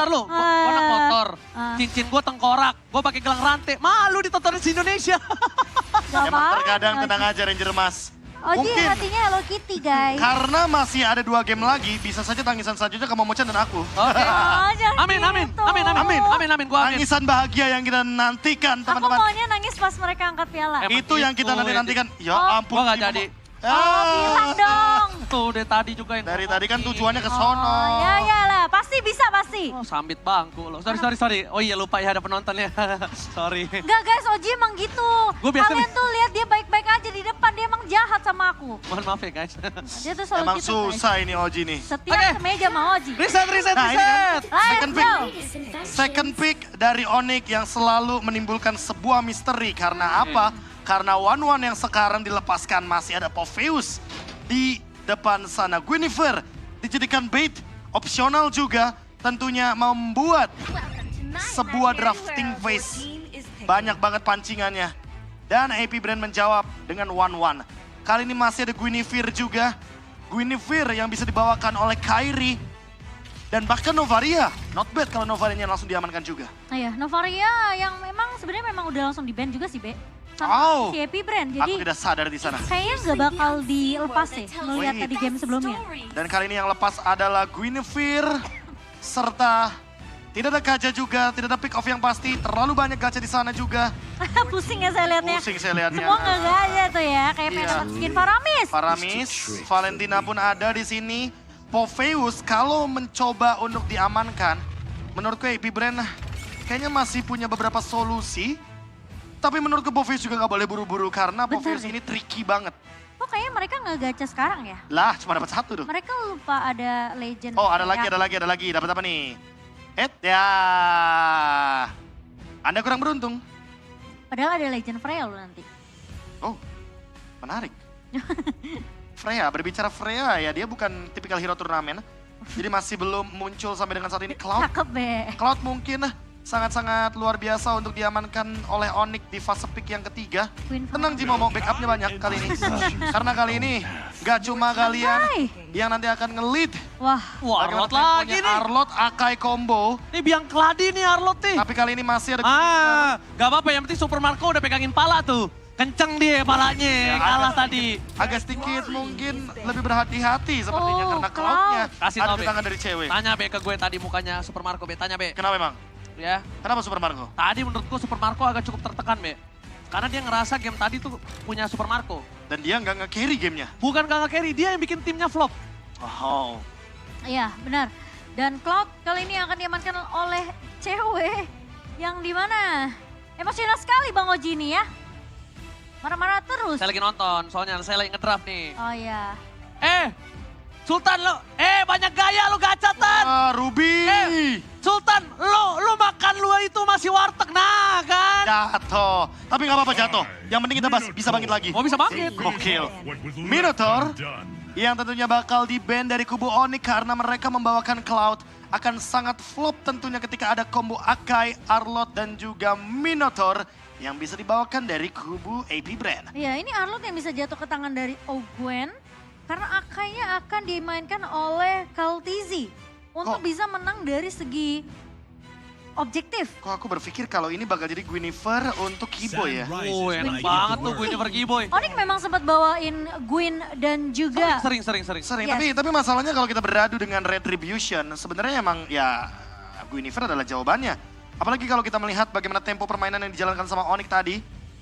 ntar lu. Gue anak motor, cincin gue tengkorak, gue pakai gelang rantai. Malu ditontonin di Indonesia. Emang terkadang tenang aja Ranger Mas. Oji Mungkin hatinya Hello Kitty guys. karena masih ada 2 game lagi, bisa saja tangisan selanjutnya ke Momochan dan aku. Oke. Oh, jangan Amin, amin, gitu. amin, amin, Amin. amin, amin, gue amin. Tangisan bahagia yang kita nantikan Aku teman-teman. maunya nangis pas mereka angkat piala. Emang Itu yang kita gitu, nantikan. Ya Oh. ampun. Gue gak ini jadi. Bilang dong. Tuh dari tadi juga yang Dari tadi kan ngomongin. tujuannya ke sono. Oh, ya lah, pasti bisa pasti. Oh, sambit bangku loh. Sorry. Oh iya lupa ya ada penontonnya. Sorry. Enggak guys, Oji emang gitu. Gua biasa- Kalian tuh lihat dia baik-baik aja di depan, dia emang jahat sama aku. Mohon maaf ya guys. Dia tuh selalu Emang gitu guys. susah ini Oji nih. Setiap Oke. semeja sama Oji. Reset. Nah ini kan second Let's pick. go. Second pick dari Onyx yang selalu menimbulkan sebuah misteri. Karena apa? Karena One yang sekarang dilepaskan masih ada Popheus di depan sana. Guinevere dijadikan bait, opsional juga tentunya membuat sebuah drafting phase. Banyak banget pancingannya. Dan AP Brand menjawab dengan One. Kali ini masih ada Guinevere juga. Guinevere yang bisa dibawakan oleh Kairi. Dan bahkan Novaria. Not bad kalau Novarianya langsung diamankan juga. Nah ya, Novaria yang memang sebenarnya memang udah langsung di ban juga sih, Be. Sama Oh. si Happy Brand. Aku Jadi tidak sadar di sana. kayaknya nggak bakal dilepas sih melihat Wait. tadi game sebelumnya. Dan kali ini yang lepas adalah Guinevere. Serta tidak ada Kaja juga, tidak ada pick off yang pasti. Terlalu banyak gacha di sana juga. Pusing ya saya lihatnya. Pusing saya lihatnya. Semua nggak aja tuh ya, kayak pengen Iya. dapat skin Faramis. Paramis, Valentina pun ada di sini. Popheus kalau mencoba untuk diamankan, menurutku AP Brand kayaknya masih punya beberapa solusi. Tapi menurutku Popheus juga nggak boleh buru-buru karena Bentar Popheus deh. ini tricky banget. Kok kayaknya mereka nggak gacha sekarang ya? Lah, cuma dapat 1 tuh. Mereka lupa ada legend. Oh, ada lagi, Ya. ada lagi. Dapat apa nih? Ya. Anda kurang beruntung. Padahal ada legend Freya loh nanti. Oh, menarik. Freya, berbicara Freya ya, dia bukan tipikal hero turnamen. Jadi masih belum muncul sampai dengan saat ini. Cloud Cakep, Be. Cloud mungkin sangat-sangat luar biasa untuk diamankan oleh Onyx di fase pick yang ketiga. Queen Tenang Jimo, mau backupnya banyak kali ini. Karena kali ini gak cuma kalian Hai. yang nanti akan nge-lead. Wah, Wah, Bagaimana Arlot lagi temponya nih. Arlot Akai combo. Ini biang keladi nih Arlot nih. Tapi kali ini masih ada Gak apa-apa yang penting Super Marco udah pegangin pala tuh. Kenceng dia palanya, kalah tadi. agak sedikit mungkin lebih berhati-hati sepertinya Oh, karena Cloud. Cloud-nya Kasih ada tau, di Be. tangan dari cewek. Tanya Be ke gue tadi mukanya Super Marco Be, tanya Be. Kenapa emang? Ya, Kenapa Super Marco? tadi menurutku Super Marco agak cukup tertekan Be. Karena dia ngerasa game tadi tuh punya Super Marco. Dan dia nggak nge-carry gamenya. Bukan gak nge-carry, dia yang bikin timnya flop. Oh. iya benar. Dan Cloud kali ini akan diamankan oleh cewek yang di mana? Emosional sekali Bang Oji ini ya. Marah-marah terus. Saya lagi nonton, soalnya saya lagi ngedraft nih. Oh iya. Sultan lo, banyak gaya lo gacatan. Ruby. Sultan, lo makan lu itu masih warteg, nah kan? Jatuh. Tapi nggak apa-apa jatuh. Yang penting kita bisa bangkit lagi. Mau bisa bangkit. Gokil. Minotaur yang tentunya bakal di-ban dari kubu Onyx karena mereka membawakan Cloud akan sangat flop tentunya ketika ada combo Akai, Arlot dan juga Minotaur yang bisa dibawakan dari kubu AP Brand. Iya ini Arlot yang bisa jatuh ke tangan dari Ogwen. Karena Akainya akan dimainkan oleh Kaltizi. Untuk Kok? bisa menang dari segi objektif. Kok aku berpikir kalau ini bakal jadi Guinevere untuk Kiboy ya? Enak banget tuh gue pergi boy. Onyx memang sempat bawain Gwyn dan juga Sering. Sering, Yes. tapi masalahnya kalau kita beradu dengan Retribution, sebenarnya emang ya Guinevere adalah jawabannya. Apalagi kalau kita melihat bagaimana tempo permainan yang dijalankan sama Onyx tadi.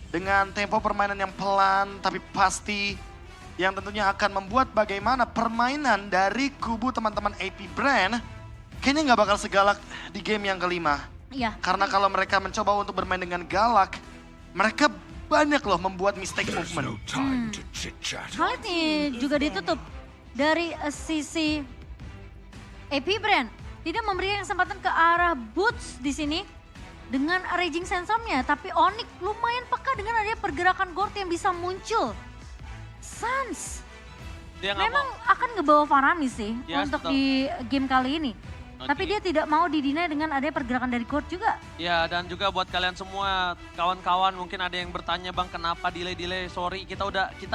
Dengan tempo permainan yang pelan tapi pasti. Yang tentunya akan membuat bagaimana permainan dari kubu teman-teman AP Brand. Kayaknya nggak bakal segalak di game yang kelima. Iya. Karena kalau mereka mencoba untuk bermain dengan galak, mereka banyak loh membuat mistake movement. Hal ini juga ditutup dari sisi AP Brand. Tidak memberikan kesempatan ke arah Boots di sini dengan Raging Sandstorm-nya. Tapi Onyx lumayan peka dengan adanya pergerakan Gord yang bisa muncul. Sans Dia nggak memang mau. akan ngebawa Faramis sih Yes, untuk betul. di game kali ini. Oke. Tapi dia tidak mau didinai dengan adanya pergerakan dari Gord juga. Ya dan juga buat kalian semua kawan-kawan mungkin ada yang bertanya bang kenapa delay. Sorry kita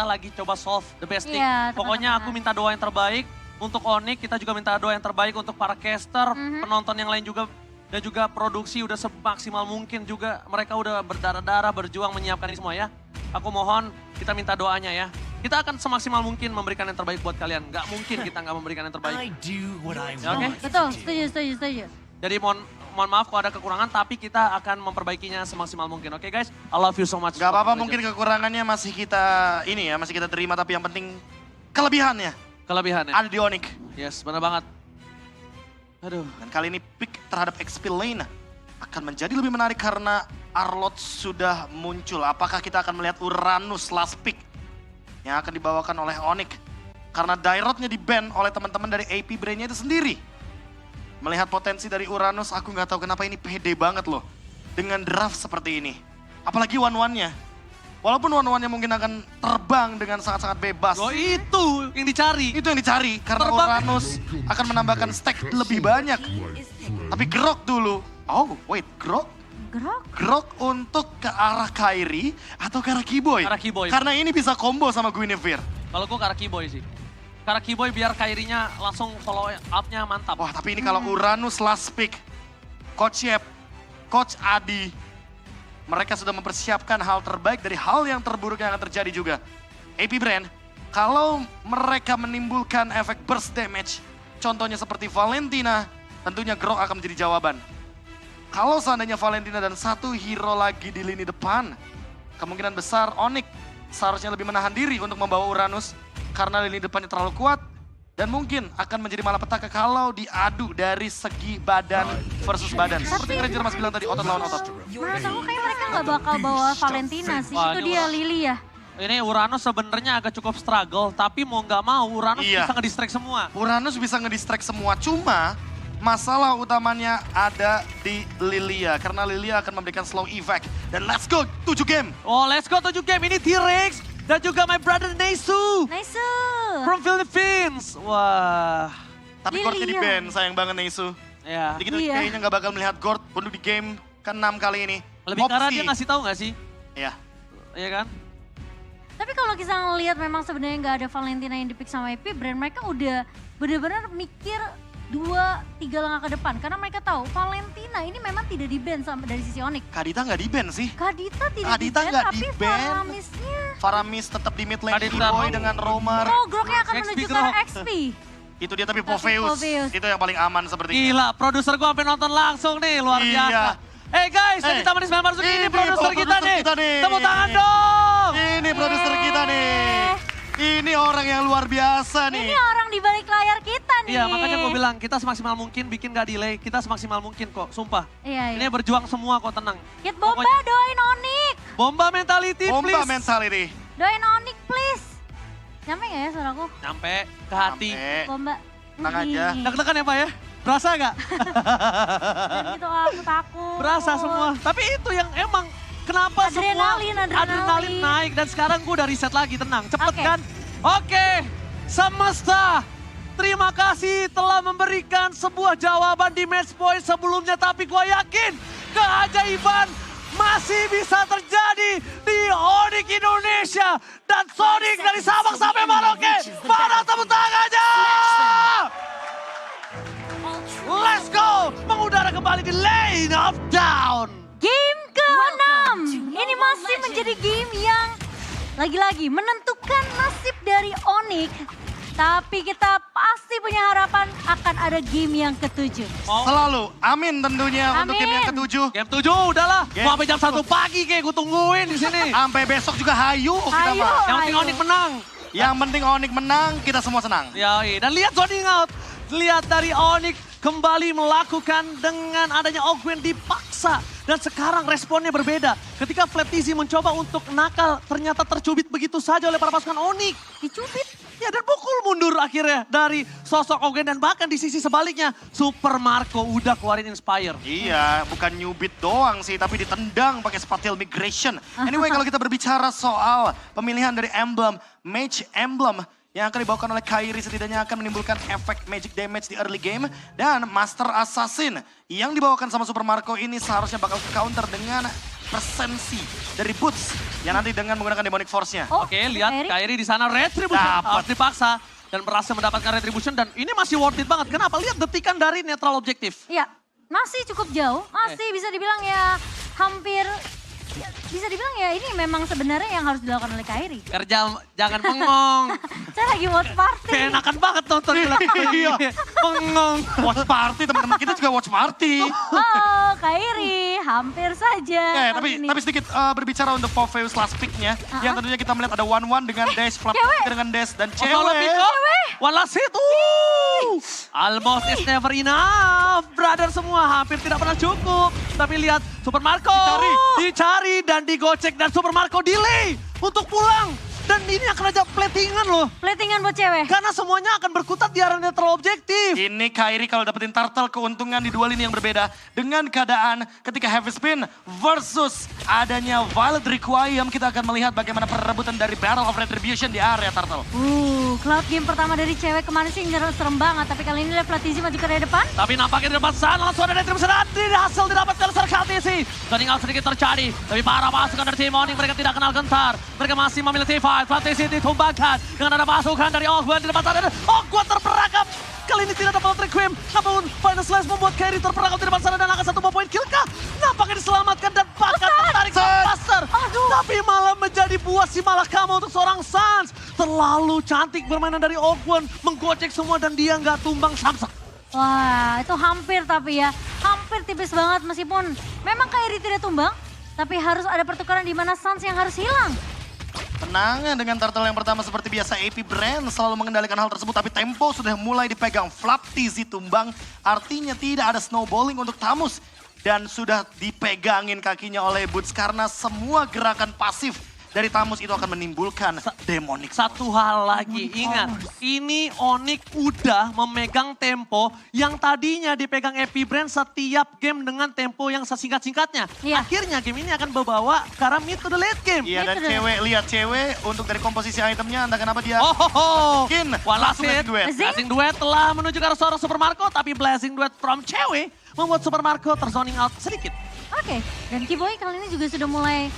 lagi coba solve the best thing. Iya, Pokoknya aku teman-teman. minta doa yang terbaik. untuk Onyx, kita juga minta doa yang terbaik untuk para caster, penonton yang lain juga. Dan juga produksi udah semaksimal mungkin juga. Mereka udah berdarah-darah, berjuang menyiapkan ini semua ya. Aku mohon kita minta doanya ya. Kita akan semaksimal mungkin memberikan yang terbaik buat kalian. Gak mungkin kita nggak memberikan yang terbaik. Ya, oke? Betul, setuju. Jadi mohon maaf kalau ada kekurangan, tapi kita akan memperbaikinya semaksimal mungkin. Oke guys, I love you so much. Gak apa-apa, mungkin kekurangannya masih kita masih kita terima, tapi yang penting kelebihannya Kelebihannya. ada di Onyx. Yes, benar banget. Aduh. Dan kali ini pick terhadap XP Lane akan menjadi lebih menarik karena Arlott sudah muncul. Apakah kita akan melihat Uranus last pick yang akan dibawakan oleh Onyx? Karena Dairotnya di-ban oleh teman-teman dari AP Brain-nya itu sendiri. Melihat potensi dari Uranus, aku nggak tahu kenapa ini pede banget loh. Dengan draft seperti ini. Apalagi one-one-nya. Walaupun one-one-nya mungkin akan terbang dengan sangat-sangat bebas. Oh itu yang dicari. Itu yang dicari, karena Terbang. Uranus akan menambahkan stack lebih banyak. Tapi Grok dulu. Oh wait, Grok? Grok. Grok untuk ke arah Kairi atau ke arah Keyboy? Ke arah Keyboy. Karena ini bisa combo sama Guinevere. Kalau gue Karaki Boy sih. Karaki Boy biar Kairinya langsung follow up-nya mantap. Wah tapi ini kalau Uranus last pick, Coach Yep, Coach Adi, mereka sudah mempersiapkan hal terbaik dari hal yang terburuk yang akan terjadi juga. AP Brand, kalau mereka menimbulkan efek burst damage, contohnya seperti Valentina, tentunya Grok akan menjadi jawaban. Kalau seandainya Valentina dan satu hero lagi di lini depan, kemungkinan besar Onyx seharusnya lebih menahan diri untuk membawa Uranus karena lini depannya terlalu kuat dan mungkin akan menjadi malapetaka kalau diadu dari segi badan versus badan. Seperti yang Ranger Mas bilang tadi, otot lawan otot. Menurut aku kayak mereka nggak bakal bawa Valentina sih. Wah, Itu ini dia Lily ya. Ini Uranus sebenarnya agak cukup struggle, tapi mau nggak mau Uranus Iya. bisa nge-distract semua. Uranus bisa ngedistract semua, cuma masalah utamanya ada di Lilia. Karena Lilia akan memberikan slow evac. Dan let's go, 7 game. Oh let's go 7 game, ini T-Rex dan juga my brother Neisu Nice. from Philippines. Wah, Tapi Lilia. Gordnya di ban, sayang banget Neisu. ya. Jadi kita Iya. kayaknya nggak bakal melihat Gord untuk di game ke-6 kali ini. Lebih karena dia ngasih tahu nggak sih? Iya. Iya kan? Tapi kalau kita ngelihat memang sebenarnya nggak ada Valentina yang dipick sama AP Brand, mereka udah benar-benar mikir 2-3 langkah ke depan. Karena mereka tahu Valentina ini memang tidak di-ban sama dari sisi Onyx. Kadita nggak di ban sih. Kadita tidak Kadita di-ban, nggak tapi di-ban. Faramisnya. Faramis tetap di mid lane, Kadita Keyboy mau. dengan Romer. Oh, Groknya akan XP menuju ke Grok. arah XP. Itu dia tapi Poveus. Poveus. Itu yang paling aman sepertinya. Gila, produser gua sampai nonton langsung nih, luar Iya. biasa. Guys, Eh, jadi Taman Ismail Marzuki ini ini produser kita produser nih. kita nih. Tepuk tangan dong. Ini produser kita nih. Ini orang yang luar biasa Ini nih. orang di balik layar kita nih. Iya, makanya gue bilang kita semaksimal mungkin bikin gak delay, kita semaksimal mungkin kok, sumpah. Iya, Ini iya. berjuang semua kok, tenang. Kit Bomba Pokoknya- doain Onyx. Bomba mentality, Bomba please. mentality. Doain Onyx please. Nyampe gak ya suaraku? Nyampe ke hati. Sampai. Bomba. Tenang aja. Deg-degan ya Pak ya? Berasa gak? Dan gitu aku takut. Berasa semua. Tapi itu yang emang kenapa Adrenalin, semua adrenalin. naik. Dan sekarang gue udah reset lagi, tenang. Cepet Oke. kan? Oke, semesta. Terima kasih telah memberikan sebuah jawaban di match point sebelumnya. Tapi gue yakin keajaiban masih bisa terjadi di Onyx Indonesia. Dan Sonic dari Sabang sampai Merauke. Mana tepuk tangannya? Let's go! Mengudara kembali di Lane of Down. Game ke-6. Ini masih menjadi game yang lagi-lagi menentukan nasib dari Onyx. Tapi kita pasti punya harapan akan ada game yang ke-7. Selalu. Amin tentunya untuk game yang Amin. ke-7. Game 7 udahlah. Game Mau sampai jam 1 pagi kayak gue tungguin di sini. Sampai besok juga hayu kita Hayu. mah. Yang penting Ayo. Onyx menang. Yang penting Onyx menang, kita semua senang. Yoi. Dan lihat zoning out. Lihat dari Onyx kembali melakukan dengan adanya Ogwen dipaksa. Dan sekarang responnya berbeda. Ketika Flaptizi mencoba untuk nakal, ternyata tercubit begitu saja oleh para pasukan Onyx. Dicubit. Ya dan pukul mundur akhirnya dari sosok Ogwen. Dan bahkan di sisi sebaliknya, Super Marco udah keluarin Inspire. Iya, bukan nyubit doang sih, tapi ditendang pakai Spatil Migration. Anyway, kalau kita berbicara soal pemilihan dari emblem, Mage Emblem, yang akan dibawakan oleh Kairi setidaknya akan menimbulkan efek magic damage di early game. Dan Master Assassin yang dibawakan sama Super Marco ini seharusnya bakal counter dengan presensi dari Boots yang nanti dengan menggunakan Demonic Force-nya. Oh, Oke, lihat Kairi. Kairi di sana retribution Dapat. harus dipaksa. dan berhasil mendapatkan retribution dan ini masih worth it banget. Kenapa? Lihat detikan dari netral objektif. Iya, masih cukup jauh, masih bisa dibilang ya hampir, ya, bisa dibilang ya ini memang sebenarnya yang harus dilakukan oleh Kairi. Kerja jangan bengong. Saya lagi watch party. Keenakan banget nonton Iya. bengong. Watch party, teman-teman kita juga watch party. Oh, Kairi, hampir saja. kali ini. Tapi sedikit berbicara untuk Popheus last pick-nya. Yang tentunya kita melihat ada 1-1 dengan Dash, Flap dengan Dash, dan Solo cewek. Pico. Walas itu. Almost is never enough. Brother semua hampir tidak pernah cukup. Tapi lihat Super Marco. Dicari dan digocek dan Super Marco delay untuk pulang. Dan ini akan ada platingan loh. Platingan buat cewek. Karena semuanya akan berkutat di area netral objektif. Ini Kairi kalau dapetin turtle keuntungan di dua lini yang berbeda. Dengan keadaan ketika heavy spin versus adanya Violet Requiem. Kita akan melihat bagaimana perebutan dari Battle of Retribution di area turtle. Cloud game pertama dari cewek kemarin sih serem banget. Tapi kali ini lihat Platizi maju ke area depan. Tapi nampaknya di depan sana langsung ada retribusi dan hasil didapatkan oleh KTC. Tinggal sedikit terjadi. Tapi para pasukan dari tim Onyx mereka tidak kenal gentar. Mereka masih memilih T5. Platizi ditumbangkan dengan ada pasukan dari Ogwen di depan sana. Ogwen terperangkap. Kali ini tidak dapat Requiem. Namun Final Slash membuat Kairi terperangkap di depan sana dan akan 1 poin kill kah? Nampaknya diselamatkan dan bakal tertarik Buster. Tapi malah menjadi buah si malakama untuk seorang Sans. Terlalu cantik permainan dari Ogwen. Menggocek semua dan dia nggak tumbang samsak. Wah, itu hampir tapi ya. Hampir tipis banget meskipun memang Kairi tidak tumbang. Tapi harus ada pertukaran di mana Sans yang harus hilang. Tenangan dengan turtle yang pertama seperti biasa AP Brand selalu mengendalikan hal tersebut. Tapi tempo sudah mulai dipegang. Flaptizi tumbang artinya tidak ada snowballing untuk Tamus. Dan sudah dipegangin kakinya oleh Boots karena semua gerakan pasif dari Tamus itu akan menimbulkan demonic. Satu hal lagi, ingat. Ini Onyx udah memegang tempo yang tadinya dipegang Epi Brand setiap game dengan tempo yang sesingkat-singkatnya. Iya. Akhirnya game ini akan membawa ke arah mid to the late game. Iya, dan Itu cewek, lihat cewek untuk dari komposisi itemnya, entah kenapa dia Mungkin langsung Walasit, duet. Blazing Duet telah menuju ke arah seorang Super Marco, tapi Blazing Duet from cewek membuat Super Marco terzoning out sedikit. Oke, dan Kiboy kali ini juga sudah mulai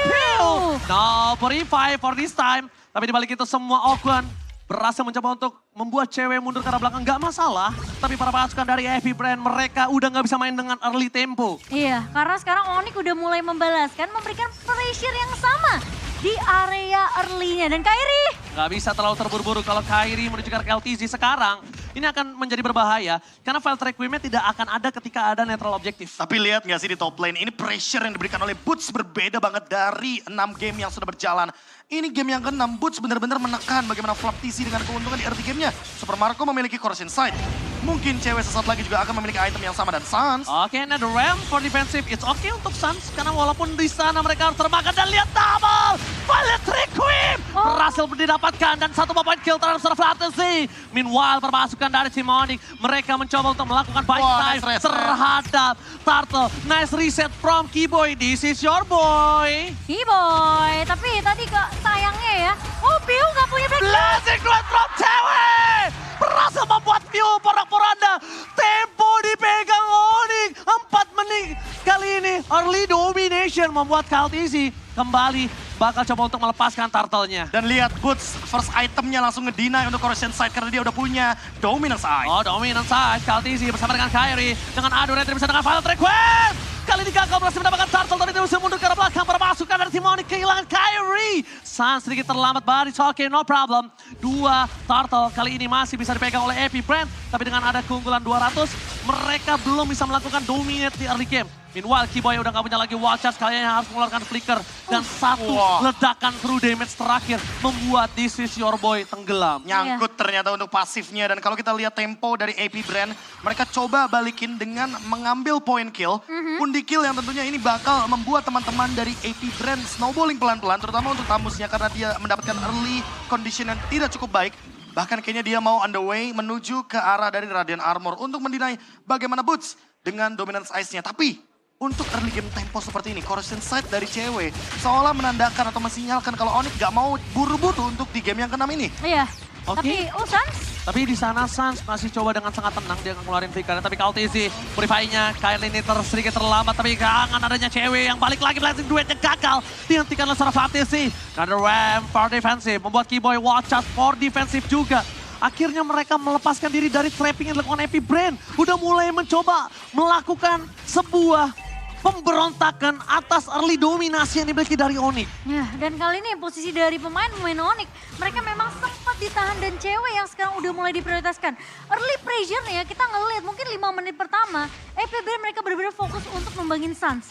Kill! No, revive for this time. Tapi dibalik itu semua Ogwen berhasil mencoba untuk membuat cewek mundur ke arah belakang. Gak masalah, tapi para pasukan dari Epi Brand mereka udah gak bisa main dengan early tempo. Iya, karena sekarang Onyx udah mulai membalaskan, memberikan pressure yang sama di area early-nya. Dan Kairi. Gak bisa terlalu terburu-buru kalau Kairi menuju ke LTZ sekarang. Ini akan menjadi berbahaya karena file Requiem-nya tidak akan ada ketika ada netral objektif. Tapi lihat nggak sih di top lane, ini pressure yang diberikan oleh Boots berbeda banget dari 6 game yang sudah berjalan. Ini game yang ke-6, Boots benar-benar menekan bagaimana Flaptizi dengan keuntungan di early game-nya. Super Marco memiliki Corrosion Sight. Mungkin cewek sesaat lagi juga akan memiliki item yang sama dan Sans. Oke, nah the Realm for defensive, it's okay untuk Sans. Karena walaupun di sana mereka harus termakan dan lihat double. Violet Requiem berhasil didapatkan dan 1 point kill terhadap Flaptizi. Meanwhile, perpasukan dari tim Onyx, mereka mencoba untuk melakukan fight time nice terhadap Turtle. Nice reset from Kiboy, this is your boy. Kiboy, tapi tadi sayangnya ya. Oh, Piu gak punya back. Blazing Duet from cewek. Berhasil membuat Piu porak-poranda. Tempo dipegang Onyx. 4 menit kali ini. Early domination membuat KLTC kembali bakal coba untuk melepaskan turtle-nya. Dan lihat Boots first itemnya langsung ngedeny untuk Corrosion Sight karena dia udah punya Dominance Eye. Oh, dominant side. KLTC bersama dengan Kairi. Dengan adu retribusi dengan Violet Requiem. Kali ini gagal berhasil mendapatkan turtle tapi dia bisa mundur ke arah belakang. Para pasukan dari tim Onyx kehilangan Kairi. Sans sedikit terlambat, but it's okay, no problem. 2 turtle kali ini masih bisa dipegang oleh Epi Brand. Tapi dengan ada keunggulan 200, mereka belum bisa melakukan dominate di early game. Meanwhile, Kiboy udah gak punya lagi wall charge, kalian harus mengeluarkan flicker. Dan satu ledakan true damage terakhir membuat This Is Your Boy tenggelam. Nyangkut ternyata untuk pasifnya. Dan kalau kita lihat tempo dari AP Brand, mereka coba balikin dengan mengambil point kill. Undi kill yang tentunya ini bakal membuat teman-teman dari AP Brand snowballing pelan-pelan. Terutama untuk Tamusnya karena dia mendapatkan early condition yang tidak cukup baik. Bahkan kayaknya dia mau on the way menuju ke arah dari Radiant Armor untuk mendinai bagaimana Boots dengan Dominance Ice-nya. Tapi untuk early game tempo seperti ini, Corrosion Sight dari cewek seolah menandakan atau mensinyalkan kalau Onyx gak mau buru-buru untuk di game yang ke-6 ini. Iya, Tapi Sans, Tapi di sana Sans masih coba dengan sangat tenang dia ngeluarin flickernya. Tapi Kaltizi, purify-nya Kylie ini sedikit terlambat. Tapi kangen adanya cewek yang balik lagi blessing duetnya gagal. Dihentikan oleh seorang Kaltizi. Another ramp for defensive. Membuat Keyboy watch out for defensive juga. Akhirnya mereka melepaskan diri dari trapping yang dilakukan Epic Brain. Udah mulai mencoba melakukan sebuah pemberontakan atas early dominasi yang dimiliki dari Onyx. ya, dan kali ini posisi dari pemain Onyx, mereka memang sempat ditahan dan cewek yang sekarang udah mulai diprioritaskan. Early pressure ya, kita ngeliat mungkin 5 menit pertama, EPB mereka benar-benar fokus untuk numbangin Sans.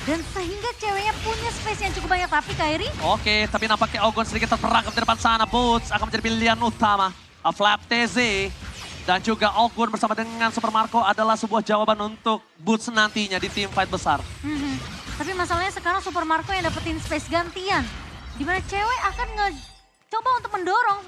Dan sehingga ceweknya punya space yang cukup banyak, tapi Kairi, Oke, tapi nampaknya Ogon sedikit terperangkap di depan sana. Boots akan menjadi pilihan utama. Flap TZ dan juga Ogun bersama dengan Super Marco adalah sebuah jawaban untuk Boots nantinya di tim fight besar. tapi masalahnya sekarang Super Marco yang dapetin space gantian. Dimana cewek akan coba untuk mendorong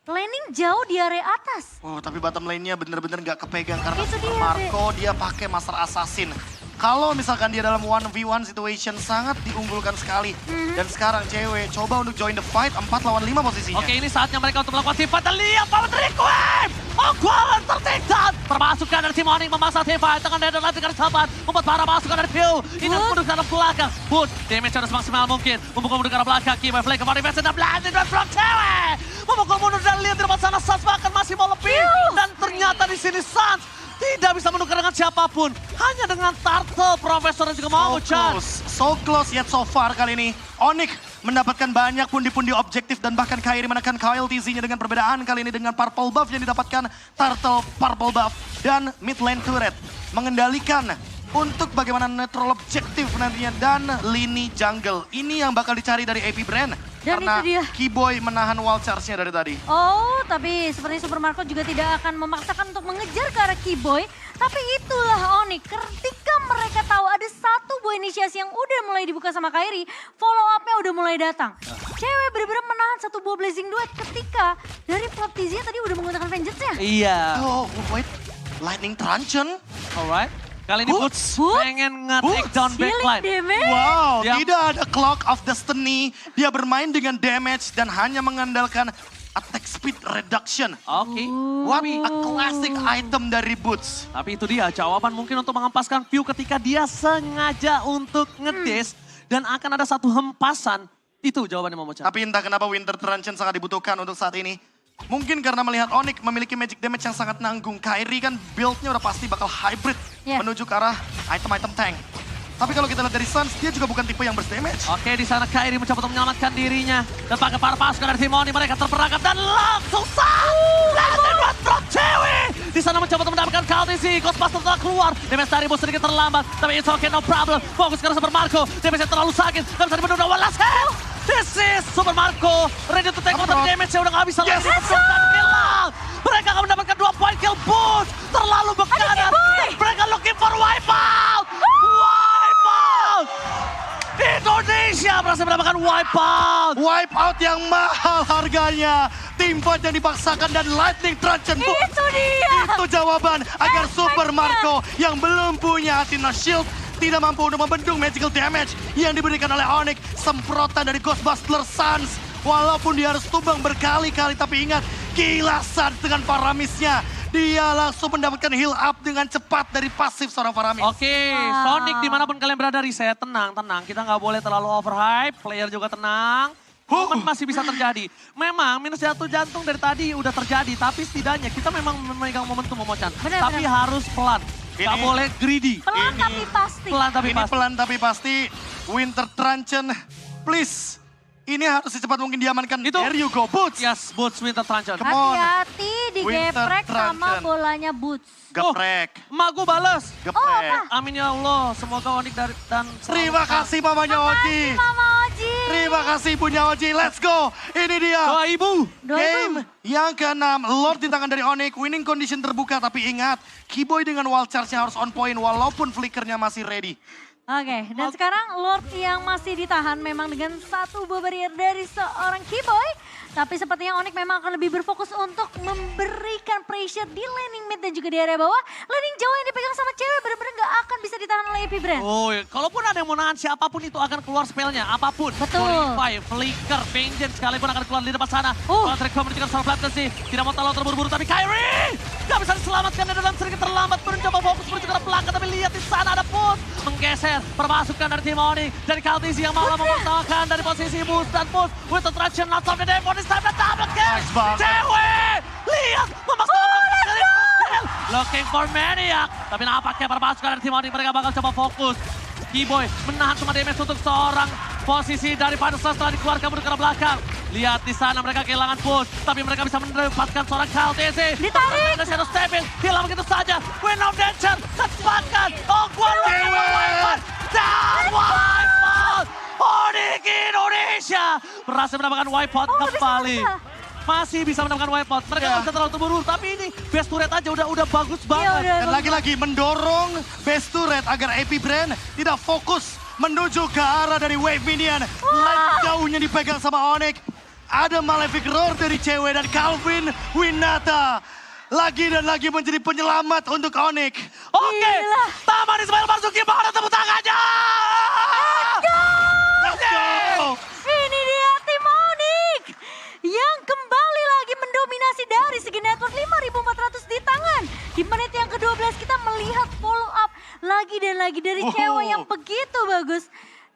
laning jauh di area atas. Oh, tapi bottom lane-nya bener-bener nggak kepegang karena Itu Super dia, Marco dia pakai Master Assassin. Kalau misalkan dia dalam 1v1 situation sangat diunggulkan sekali. Dan sekarang cewek coba untuk join the fight 4 lawan 5 posisinya. Oke, ini saatnya mereka untuk melakukan team fight. Dan lihat power requiem! Ogun tertinggal! Termasukkan dari tim Onyx memaksa team fight dengan Nether Light dengan sahabat. Membuat para masukan dari Pew. Ini mundur ke arah belakang. Boot, damage harus maksimal mungkin. Memukul mundur ke arah belakang. Keyboy flank kembali defense dan blinded dan from cewek. Memukul mundur dan lihat di depan sana Sans bahkan masih mau lebih. Dan ternyata di sini Sans tidak bisa menukar dengan siapapun. Hanya dengan Turtle, Profesor dan juga mau Chan. So close yet so far kali ini. Onyx mendapatkan banyak pundi-pundi objektif dan bahkan Kairi menekan Kyle TZ-nya dengan perbedaan kali ini dengan purple buff yang didapatkan Turtle purple buff dan mid lane turret mengendalikan untuk bagaimana neutral objektif nantinya dan lini jungle. Ini yang bakal dicari dari AP Brand. Dan Karena itu dia. Keyboy menahan wall charge-nya dari tadi. Oh, tapi seperti Super Marco juga tidak akan memaksakan untuk mengejar ke arah Keyboy. Tapi itulah Onyx, ketika mereka tahu ada satu buah inisiasi yang udah mulai dibuka sama Kairi, follow up-nya udah mulai datang. Cewek benar-benar menahan satu buah blazing duet ketika dari Flop TZ tadi udah menggunakan vengeance-nya. Iya. Oh, wait. Lightning Truncheon? Alright. Kali ini Boots Boots? pengen nge-take down Healing backline. damage. Wow, Dia- tidak ada Clock of Destiny. Dia bermain dengan damage dan hanya mengandalkan attack speed reduction. Oke. What a classic item dari Boots. Tapi itu dia jawaban mungkin untuk menghempaskan view ketika dia sengaja untuk ngedes dan akan ada satu hempasan. Itu jawabannya Momo Chan. Tapi entah kenapa Winter Truncheon sangat dibutuhkan untuk saat ini. Mungkin karena melihat Onyx memiliki magic damage yang sangat nanggung. Kairi kan build-nya udah pasti bakal hybrid Yeah. menuju ke arah item-item tank. Tapi kalau kita lihat dari Sans, dia juga bukan tipe yang burst damage. Oke, di sana Kairi mencoba untuk menyelamatkan dirinya. Dan pakai para pasukan dari tim Onyx, mereka terperangkap dan langsung Legend Drop cewek. Di sana mencoba untuk mendapatkan Kaltizi. Ghostbuster telah keluar. Damage dari bos sedikit terlambat. Tapi it's okay, no problem. Fokus ke arah Super Marco. Damage-nya terlalu sakit. Dan bisa dibunuh dengan one last hit. This is Super Marco. Ready to take over damage-nya udah gak bisa lagi. Hilang. Mereka akan mendapatkan 2 point kill boost. Terlalu bekanan. Mereka looking for wipeout. Wipeout. Indonesia berhasil mendapatkan wipeout. Wipeout yang mahal harganya. Team fight yang dipaksakan dan Lightning Truncheon. Itu dia. Itu jawaban agar Super Marco yang belum punya Athena Shield tidak mampu untuk membendung magical damage yang diberikan oleh Onyx. Semprotan dari Ghostbuster Sans. Walaupun dia harus tumbang berkali-kali, tapi ingat, kilasan dengan Faramisnya. Dia langsung mendapatkan heal up dengan cepat dari pasif seorang Faramis. Oke, Sonic dimanapun kalian berada, reset, tenang. Kita nggak boleh terlalu overhype, player juga tenang. Momen masih bisa terjadi. Memang minus jatuh jantung dari tadi udah terjadi, tapi setidaknya kita memang memegang momentum Momochan. Benar, Tapi benar. harus pelan, nggak Ini- boleh greedy. Pelan tapi pasti. Pelan tapi Ini pasti. pelan tapi pasti. Winter Truncheon, please. Ini harus secepat mungkin diamankan. Itu- There you go, Boots. Yes, Boots Winter Truncheon. Come on. Hati-hati digeprek Winter sama Truncheon. bolanya Boots. Geprek, Emak gue bales. geprek. Amin ya Allah, semoga Onyx dan Terima kasih mamanya Oji. Mama Oji. Terima kasih punya Oji. Let's go. Ini dia. Doa ibu. Doa Game ibu. yang ke-6, Lord di tangan dari Onyx, winning condition terbuka, tapi ingat, Keyboy dengan wall charge-nya harus on point walaupun flickernya masih ready. Oke, dan sekarang Lord yang masih ditahan memang dengan satu barrier dari seorang Keyboy. Tapi sepertinya Onyx memang akan lebih berfokus untuk memberikan pressure di laning mid dan juga di area bawah. Laning jauh yang dipegang sama cewek benar-benar gak akan bisa ditahan oleh AP Brand. Oh, kalaupun ada yang mau nahan siapapun itu akan keluar spellnya, apapun. Betul. Purify, Flicker, Vengeance sekalipun akan keluar di depan sana. Kalau Drake menunjukkan soal Flatness tidak mau terlalu terburu-buru, tapi Kyrie gak bisa diselamatkan dan sedikit terlambat mencoba fokus menuju ke belakang, tapi lihat di sana ada push. Menggeser, permasukan dari tim Onyx, dari Kaltizi yang malah memaksakan dari posisi boost dan push. With the traction, not of the day for this time, dan double kill. Nice banget. Cewek, lihat memaksakan looking for Maniac. Tapi nampaknya permasukan dari tim Onyx, mereka bakal coba fokus. Keyboy menahan semua damage untuk seorang posisi dari Vanessa setelah dikeluarkan menuju ke belakang. Lihat di sana mereka kehilangan push, tapi mereka bisa mendapatkan seorang Kaltizi. Ditarik. Ada Shadow Stepping, hilang begitu saja. Win of Danger, kecepatan. Oh, Wipeout. Dan Wipeout. Onyx Indonesia berhasil mendapatkan Wipeout kembali. Masih bisa mendapatkan Wipeout. Mereka nggak bisa terlalu terburu, tapi ini best turret aja udah bagus banget. Dan lagi-lagi mendorong best turret agar AP Brand tidak fokus menuju ke arah dari wave minion. Lane jauhnya dipegang sama Onyx. Ada Malefic Roar dari cewek dan Calvin Winata. Lagi dan lagi menjadi penyelamat untuk Onyx. Oke, Gila. Taman Ismail Marzuki mana tepuk tangannya? Let's go! Ini dia tim Onyx yang kembali lagi mendominasi dari segi network 5.400 di tangan. Di menit yang ke-12 kita melihat follow up lagi dan lagi dari cewek yang begitu bagus.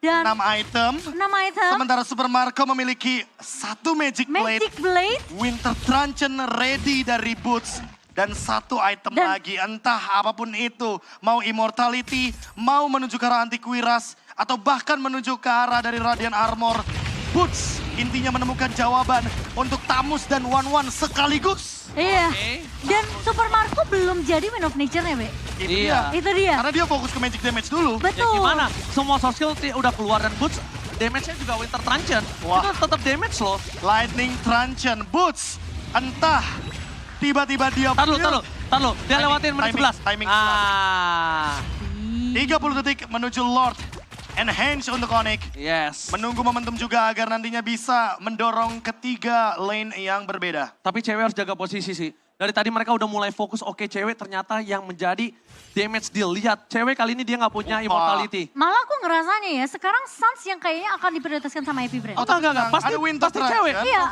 Dan 6 item. 6 item, Sementara Super Marco memiliki 1 Magic Blade. Magic Blade, Winter Truncheon ready dari Boots. Dan 1 item Dan- lagi, entah apapun itu. Mau Immortality, mau menuju ke arah Antiquiras, atau bahkan menuju ke arah dari Radiant Armor. Boots intinya menemukan jawaban untuk Tamus dan Wan sekaligus. iya. Oke. Dan Super Marco belum jadi Win of Nature-nya, Be. Itu Iya. dia. Itu dia. Karena dia fokus ke magic damage dulu. Ya Betul. gimana? Semua soft skill udah keluar dan Boots damage-nya juga Winter Truncheon. Wah. Itu tetap damage loh. Lightning Truncheon, Boots. Entah tiba-tiba dia... Tar lu. Dia lewatin menit timing, 11. timing 30 detik menuju Lord. Enhance untuk Onyx. Yes. Menunggu momentum juga agar nantinya bisa mendorong ketiga lane yang berbeda. Tapi cewek harus jaga posisi sih. Dari tadi mereka udah mulai fokus, oke cewek ternyata yang menjadi damage deal. Lihat, cewek kali ini dia nggak punya immortality. Malah aku ngerasanya ya, sekarang Suns yang kayaknya akan diprioritaskan sama AP Brand. Oh, enggak. Pasti, Ada Winter pasti Truncheon. cewek. Iya,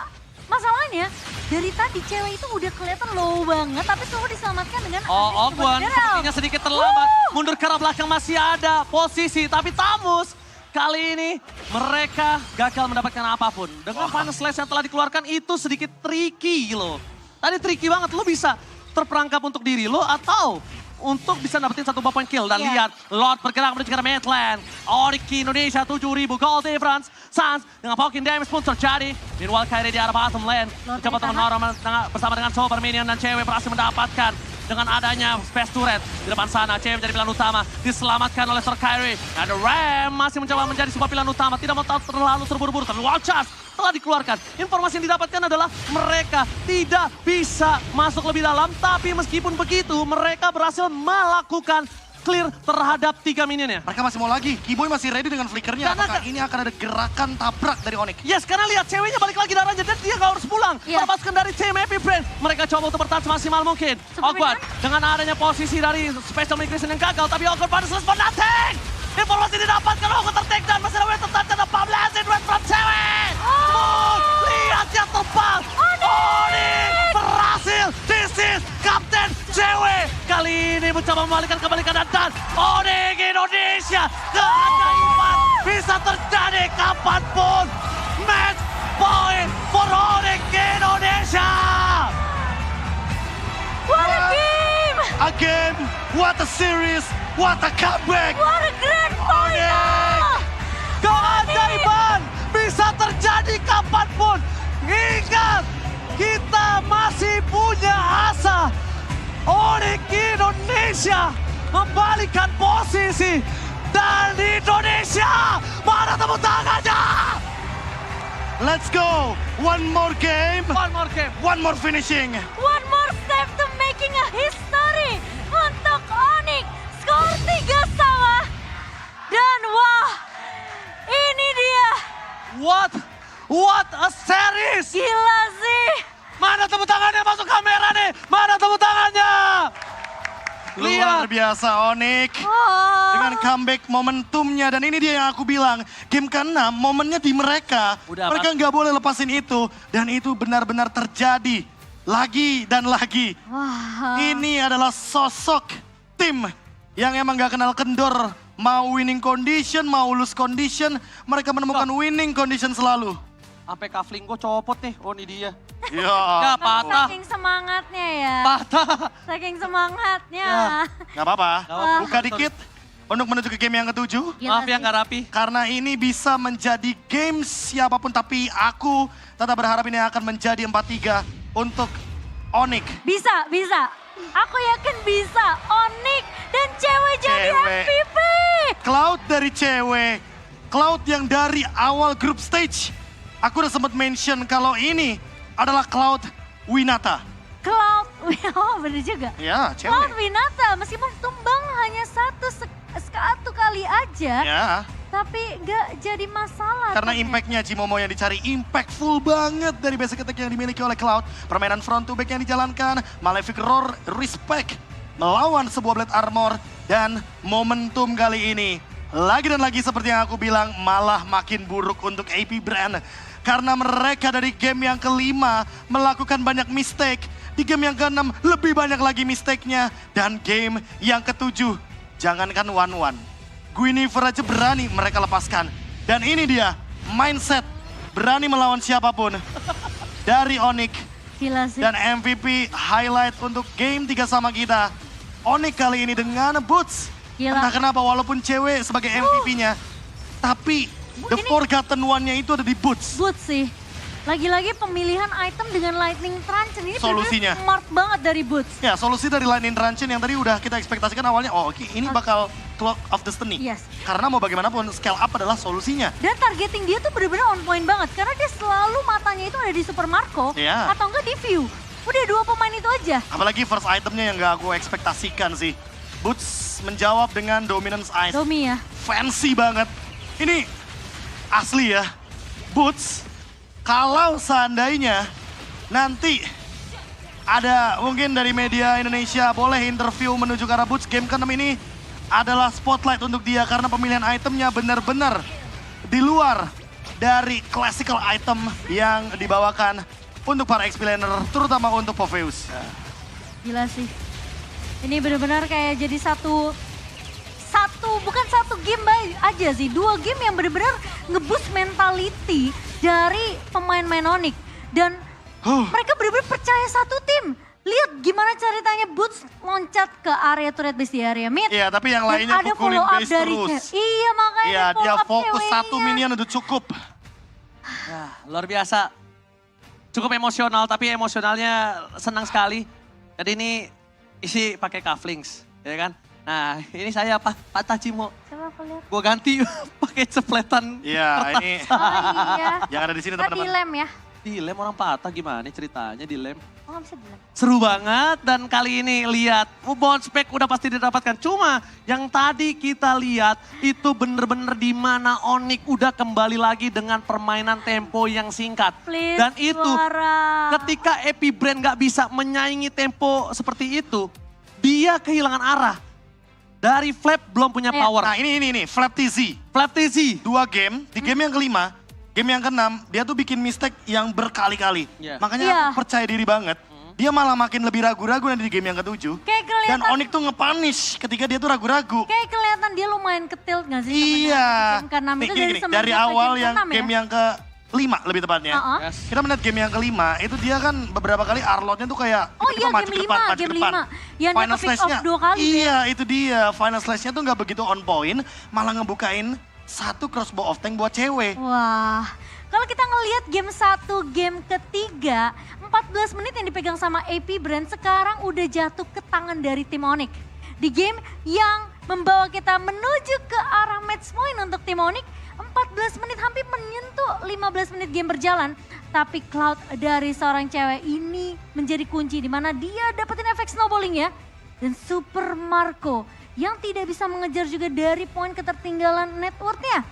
masalahnya dari tadi cewek itu udah kelihatan low banget, tapi selalu diselamatkan dengan Oh, Agnes Ogwan General. sepertinya sedikit terlambat. Mundur ke arah belakang masih ada posisi. Tapi Tamus kali ini mereka gagal mendapatkan apapun. Dengan Final Slash yang telah dikeluarkan itu sedikit tricky loh. Tadi tricky banget, lo bisa terperangkap untuk diri lo atau untuk bisa dapetin 1 point kill. Dan Iya. lihat, Lord bergerak menuju ke arah Midland. Onyx Indonesia 7.000 gold difference. Suns dengan poking damage pun terjadi. Meanwhile Kyrie di arah bottom lane. Lord Coba dari teman-teman bersama dengan Sober Minion dan cewek berhasil mendapatkan. Dengan adanya Space Turret di depan sana, cewek menjadi pilihan utama. Diselamatkan oleh Sir Kyrie. Ada Ram masih mencoba menjadi sebuah pilihan utama. Tidak mau terlalu terburu-buru, tapi Wild Charge telah dikeluarkan. Informasi yang didapatkan adalah mereka tidak bisa masuk lebih dalam. Tapi meskipun begitu, mereka berhasil melakukan clear terhadap 3 minionnya. Mereka masih mau lagi. Keyboy masih ready dengan flickernya. Karena Apakah ini akan ada gerakan tabrak dari Onyx? Yes, karena lihat ceweknya balik lagi darahnya dan dia gak harus pulang. Iya. Lepaskan dari tim Happy Brand. Mereka coba untuk bertahan semaksimal mungkin. Super Ogwan dengan adanya posisi dari Special Migration yang gagal, tapi Ogwan pada selesai nothing. Informasi didapatkan, Ogwan ter-take down. Masih ada Winter Truncheon, 14 in red from cewek. Lihat yang terbang. Onyx berhasil. This is Kapten Cewek. Kali ini mencoba membalikkan kembali keadaan dan Onyx Indonesia. Keajaiban bisa terjadi kapanpun. Match point for Onyx Indonesia. What a game! Again, what a series, what a comeback! What a grand final! Keajaiban bisa terjadi kapanpun. Ingat, kita masih punya asa. Onyx Indonesia membalikkan posisi. Dan Indonesia, mana tepuk tangannya? Let's go! One more game, One more game. one more finishing. One more step to making a history untuk Onyx. Skor 3 sama. Dan Luar biasa Onyx. Dengan comeback momentumnya. Dan ini dia yang aku bilang. Game ke-6 momennya di mereka. Mereka nggak boleh lepasin itu. Dan itu benar-benar terjadi. Lagi dan lagi. Ini adalah sosok tim yang emang gak kenal kendor. Mau winning condition, mau lose condition. Mereka menemukan winning condition selalu. Sampai kafling gue copot nih. Oh ini dia. Ya, patah. Saking semangatnya ya. Patah. Saking semangatnya. Gak apa-apa. apa-apa. Buka dikit untuk menuju ke game yang ke-7. Gila Maaf ya sih. nggak rapi. Karena ini bisa menjadi game siapapun. Tapi aku tetap berharap ini akan menjadi 4-3 untuk Onyx. Bisa. Aku yakin bisa. Onyx dan cewek jadi MVP. Cloud dari cewek. Cloud yang dari awal group stage. Aku udah sempat mention kalau ini adalah Cloud Winata. Cloud, oh bener juga. Ya, Cloud cewek. Winata meskipun tumbang hanya satu kali aja. Ya, Tapi gak jadi masalah. karena ternyata. impactnya Cimomo yang dicari impactful banget dari basic attack yang dimiliki oleh Cloud. Permainan front to back yang dijalankan, Malefic Roar respect melawan sebuah Blade Armor. Dan momentum kali ini, lagi dan lagi seperti yang aku bilang, malah makin buruk untuk AP Brand. Karena mereka dari game yang kelima melakukan banyak mistake. Di game yang keenam lebih banyak lagi mistake-nya. Dan game yang ketujuh, jangankan 1-1. Guinevere aja berani mereka lepaskan. Dan ini dia, mindset berani melawan siapapun. Dari Onyx. Gila sih. Dan MVP highlight untuk game 3 sama kita. Onyx kali ini dengan Boots. Gila. Entah kenapa walaupun cewek sebagai MVP-nya. Tapi the forgotten one-nya itu ada di Boots. Boots sih. Lagi-lagi pemilihan item dengan Lightning Truncheon ini Solusinya. bener-bener smart banget dari Boots. Ya, solusi dari Lightning Truncheon yang tadi udah kita ekspektasikan awalnya. Oh oke, ini bakal Clock of Destiny. Yes. Karena mau bagaimanapun scale up adalah solusinya. Dan targeting dia tuh bener-bener on point banget. Karena dia selalu matanya itu ada di Super Marco. Iya. Atau enggak di View. Udah 2 pemain itu aja. Apalagi first itemnya yang gak aku ekspektasikan sih. Boots menjawab dengan Dominance Ice. Domi ya. Fancy banget. Ini asli ya. Boots, kalau seandainya nanti ada mungkin dari media Indonesia boleh interview menuju ke arah Boots, game ke-6 ini adalah spotlight untuk dia karena pemilihan itemnya benar-benar di luar dari classical item yang dibawakan untuk para XP laner, terutama untuk Popheus. Gila sih. Ini benar-benar kayak jadi bukan satu game aja sih. 2 game yang benar-benar nge-boost mentality dari pemain-pemain Onyx. Dan mereka benar-benar percaya satu tim. Lihat gimana ceritanya Boots loncat ke area turret base di area mid. Iya, tapi yang Dan lainnya ada pukulin follow up base dari terus. Iya makanya Iya, dia follow up fokus ceweknya. 1 minion udah cukup. Ya, luar biasa. Cukup emosional, tapi emosionalnya senang sekali. Jadi ini isi pakai cufflinks, ya kan? Nah, ini saya Pak Tacimo. Coba aku lihat. Gue ganti pakai cepletan. Iya, ini Oh iya. yang ada di sini Kita teman-teman. dilem ya. Dilem orang patah gimana ceritanya dilem. Oh nggak bisa dilem. Seru banget dan kali ini lihat bounce back udah pasti didapatkan. Cuma yang tadi kita lihat itu bener-bener di mana Onyx udah kembali lagi dengan permainan tempo yang singkat. Please, Dan itu suara. ketika Epi Brand gak bisa menyaingi tempo seperti itu, dia kehilangan arah. Dari Flap belum punya Iya. power. Nah ini, Flap TZ. Flap TZ. 2 game, di game yang kelima, game yang keenam, dia tuh bikin mistake yang berkali-kali. Iya. Makanya Iya. aku percaya diri banget. Dia malah makin lebih ragu-ragu nanti di game yang ke-7. Kayak Dan kelihatan. Onyx tuh nge-punish ketika dia tuh ragu-ragu. Kayak kelihatan dia lumayan ketilt gak sih? Iya. Game ke-6 Nih, itu gini, semenjak dari ke awal game yang ke-6 game ya? yang ke-5 lebih tepatnya. Uh-uh. Yes. Kita melihat game yang kelima, itu dia kan beberapa kali Arlotnya tuh kayak Oh tiba-tiba iya, maju game ke depan, lima, maju game ke depan. lima. Yang dia Final ke pick off slash-nya, 2 kali iya itu dia. Final slash-nya tuh nggak begitu on point, malah ngebukain 1 crossbow of tank buat cewek. Wah, kalau kita ngelihat game 1, game ketiga, 14 menit yang dipegang sama AP Brand sekarang udah jatuh ke tangan dari tim Onyx. Di game yang membawa kita menuju ke arah match point untuk tim Onyx, 14 menit hampir menyentuh 15 menit game berjalan. Tapi Cloud dari seorang cewek ini menjadi kunci di mana dia dapetin efek snowballing ya. Dan Super Marco yang tidak bisa mengejar juga dari poin ketertinggalan net worth-nya.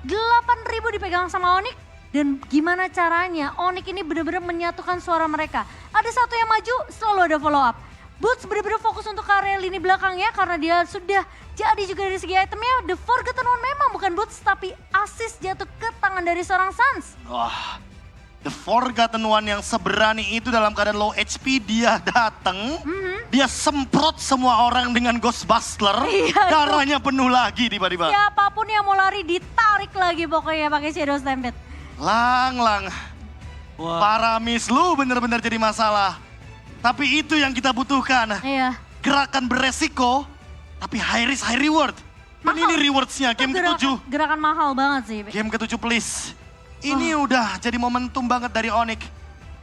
8.000 dipegang sama Onyx. Dan gimana caranya Onyx ini benar-benar menyatukan suara mereka. Ada satu yang maju, selalu ada follow up. Boots benar-benar fokus untuk ke area lini belakangnya karena dia sudah jadi juga dari segi itemnya. The Forgotten One memang bukan Boots tapi assist jatuh ke tangan dari seorang Suns. Wah, The Forgotten One yang seberani itu dalam keadaan low HP dia datang. Dia semprot semua orang dengan Ghost Bustler. Iya, Darahnya penuh lagi tiba-tiba. Siapapun yang mau lari ditarik lagi pokoknya pakai Shadow Stampede. Lang. Wah. Paramis lu bener-bener jadi masalah. Tapi itu yang kita butuhkan. Iya. Gerakan beresiko, tapi high risk, high reward. Dan Mahal. ini rewardsnya game ke-7. Gerakan mahal banget sih. Game ke-7 please. Ini udah jadi momentum banget dari Onyx.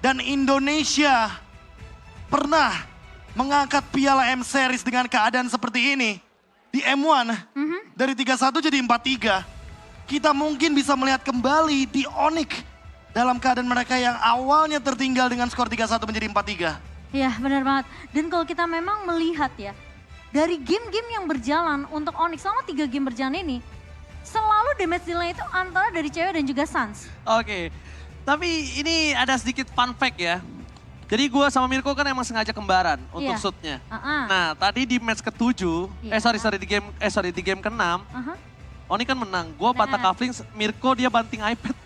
Dan Indonesia pernah mengangkat piala M-Series dengan keadaan seperti ini. Di M1, dari 3-1 jadi 4-3. Kita mungkin bisa melihat kembali di Onyx. Dalam keadaan mereka yang awalnya tertinggal dengan skor 3-1 menjadi 4-3. Iya benar banget. Dan kalau kita memang melihat ya, dari game-game yang berjalan untuk Onyx selama 3 game berjalan ini, selalu damage deal itu antara dari cewek dan juga Suns. Oke, tapi ini ada sedikit fun fact ya. Jadi gue sama Mirko kan emang sengaja kembaran untuk Iya. shootnya. Uh-uh. Nah tadi di match ke-7, Iya. di game ke-6, Aha. Oni kan menang. Gue patah Nah. cufflink, Mirko dia banting iPad.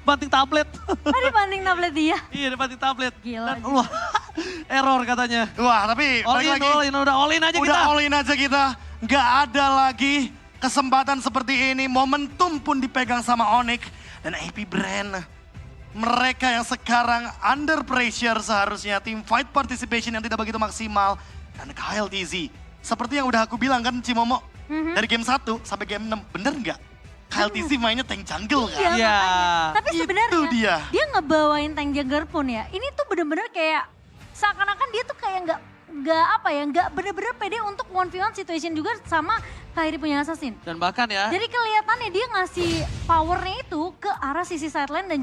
Banting tablet. Tadi banding tablet dia. Iya dia banting tablet. Gila. Dan, wah, error katanya. Wah tapi All balik in, lagi. all in, udah all in aja Udah kita. all in aja kita. Nggak ada lagi kesempatan seperti ini. Momentum pun dipegang sama Onyx dan AP Brand. Mereka yang sekarang under pressure seharusnya. Team fight participation yang tidak begitu maksimal. Dan Kyle TZ. Seperti yang udah aku bilang kan Cimomo. Dari game 1 sampai game 6. Bener nggak? Kyle TZ mainnya tank jungle kan? Iya, Iya. makanya. Tapi Itu sebenarnya dia. ngebawain tank jagger pun ya. Ini tuh bener-bener kayak seakan-akan dia tuh kayak nggak bener-bener pede untuk 1v1 situation juga sama Kairi punya assassin. Dan bahkan ya. Jadi kelihatannya dia ngasih powernya itu ke arah sisi sideline dan juga